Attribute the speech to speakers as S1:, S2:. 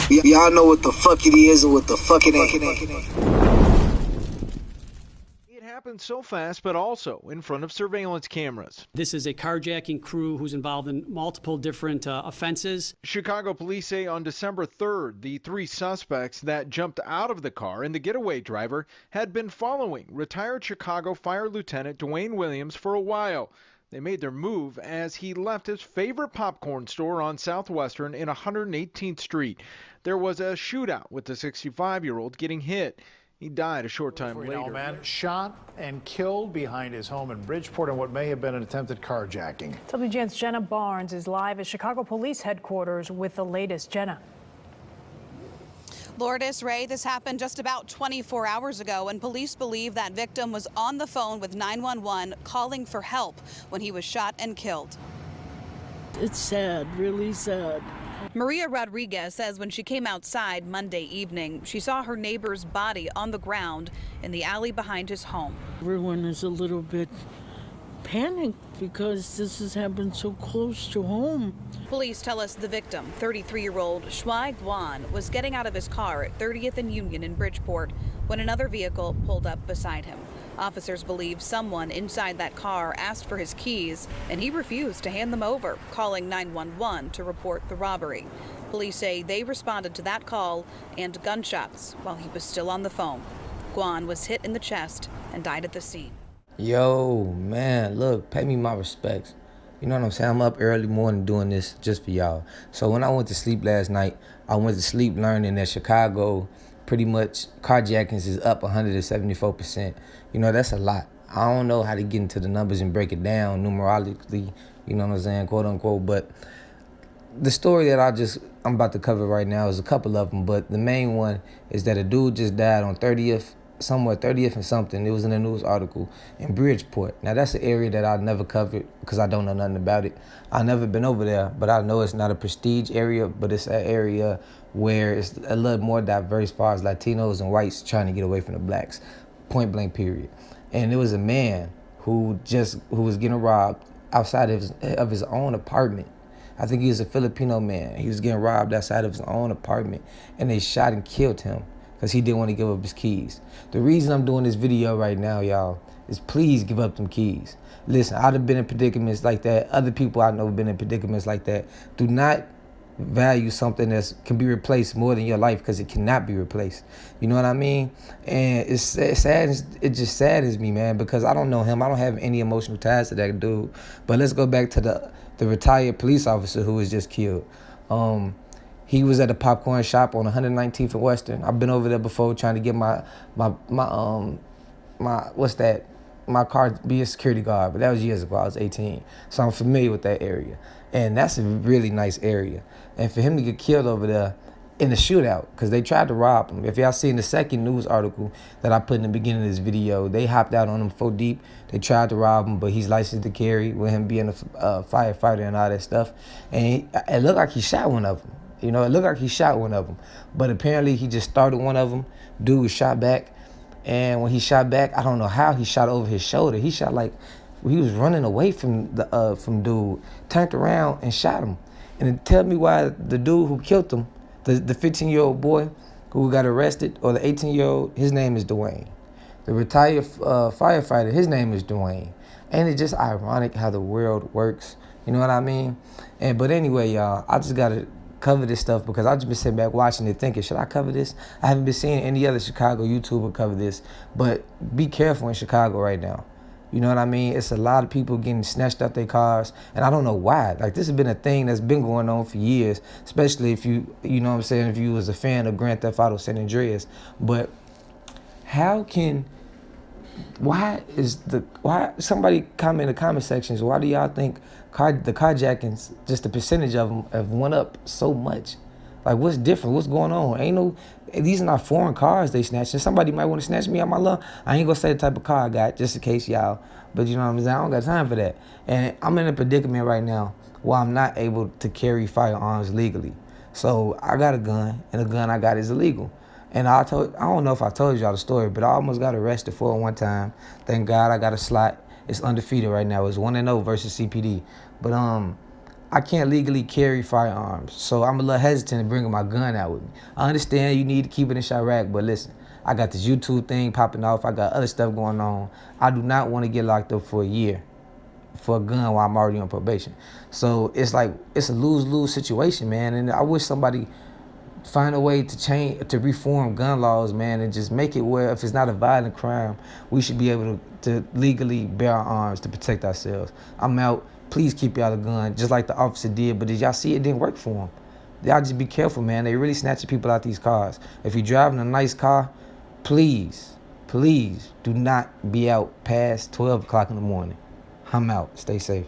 S1: Y'all know what the fuck it is and what the fuck it ain't.
S2: It happened so fast, but also in front of surveillance cameras.
S3: This is a carjacking crew who's involved in multiple different offenses.
S2: Chicago police say on December 3rd, the three suspects that jumped out of the car and the getaway driver had been following retired Chicago Fire Lieutenant Dwayne Williams for a while. They made their move as he left his favorite popcorn store on Southwestern in 118th Street. There was a shootout with the 65-year-old getting hit. He died a short time later.
S4: A man shot and killed behind his home in Bridgeport in what may have been an attempted carjacking.
S5: WGN's Jenna Barnes is live at Chicago Police Headquarters with the latest. Jenna.
S6: Lourdes, Ray, this happened just about 24 hours ago, and police believe that victim was on the phone with 911 calling for help when he was shot and killed.
S7: It's sad, really sad.
S6: Maria Rodriguez says when she came outside Monday evening, she saw her neighbor's body on the ground in the alley behind his home.
S7: Everyone is a little bit panicked because this has happened so close to home.
S6: Police tell us the victim, 33-year-old Shuai Guan, was getting out of his car at 30th and Union in Bridgeport when another vehicle pulled up beside him. Officers believe someone inside that car asked for his keys, and he refused to hand them over, calling 911 to report the robbery. Police say they responded to that call and gunshots while he was still on the phone. Guan was hit in the chest and died at the scene.
S8: Yo, man, look, pay me my respects. You know what I'm saying? I'm up early morning doing this just for y'all. So when I went to sleep last night, I went to sleep learning that Chicago, pretty much carjackings is up 174%. You know, that's a lot. I don't know how to get into the numbers and break it down numerologically, you know what I'm saying, quote unquote. But the story that I'm about to cover right now is a couple of them, but the main one is that a dude just died on 30th and something. It was in a news article in Bridgeport. Now that's an area that I've never covered because I don't know nothing about it. I've never been over there, but I know it's not a prestige area, but it's an area where it's a little more diverse as far as Latinos and whites trying to get away from the blacks, point blank period. And it was a man who was getting robbed outside of his own apartment. I think he was a Filipino man. He was getting robbed outside of his own apartment, and they shot and killed him because he didn't want to give up his keys. The reason I'm doing this video right now, y'all, is please give up them keys. Listen, I've been in predicaments like that. Other people I know have been in predicaments like that. Do not value something that can be replaced more than your life because it cannot be replaced. You know what I mean? And it just saddens me, man, because I don't know him. I don't have any emotional ties to that dude. But let's go back to the retired police officer who was just killed. He was at a popcorn shop on 119th and Western. I've been over there before trying to get my car be a security guard, but that was years ago. I was 18, so I'm familiar with that area, and that's a really nice area. And for him to get killed over there in the shootout, because they tried to rob him. If y'all seen the second news article that I put in the beginning of this video, they hopped out on him 4 deep. They tried to rob him, but he's licensed to carry with him being a firefighter and all that stuff. And it looked like he shot one of them. You know, it looked like he shot one of them, but apparently he just started one of them. Dude was shot back, and when he shot back, I don't know how he shot over his shoulder. He shot like he was running away from dude, turned around and shot him. And tell me why the dude who killed him, the 15-year-old boy who got arrested, or the 18-year-old, his name is Dwayne. The retired firefighter, his name is Dwayne. And it's just ironic how the world works. You know what I mean? But anyway, y'all, I just gotta cover this stuff because I've just been sitting back watching it thinking, should I cover this? I haven't been seeing any other Chicago YouTuber cover this, but be careful in Chicago right now. You know what I mean? It's a lot of people getting snatched up their cars, and I don't know why. Like, this has been a thing that's been going on for years, especially if you know what I'm saying, if you was a fan of Grand Theft Auto San Andreas. But why somebody comment in the comment sections, why do y'all think the carjackings, just the percentage of them have went up so much? Like, what's different? What's going on? These are not foreign cars they snatched. And somebody might want to snatch me out my love. I ain't gonna say the type of car I got just in case y'all, but you know what I'm saying? I don't got time for that. And I'm in a predicament right now where I'm not able to carry firearms legally. So I got a gun, and the gun I got is illegal. And I don't know if I told y'all the story, but I almost got arrested for it one time. Thank God I got a slot. It's undefeated right now. It's 1-0 versus CPD. But I can't legally carry firearms, so I'm a little hesitant in bringing my gun out with me. I understand you need to keep it in Chirac, but listen, I got this YouTube thing popping off. I got other stuff going on. I do not want to get locked up for a year for a gun while I'm already on probation. So it's like, it's a lose-lose situation, man. And I wish somebody find a way to reform gun laws, man, and just make it where if it's not a violent crime, we should be able to legally bear our arms to protect ourselves. I'm out. Please keep y'all a gun, just like the officer did. But did y'all see it didn't work for him? Y'all just be careful, man. They really snatching people out these cars. If you're driving a nice car, please, please do not be out past 12 o'clock in the morning. I'm out. Stay safe.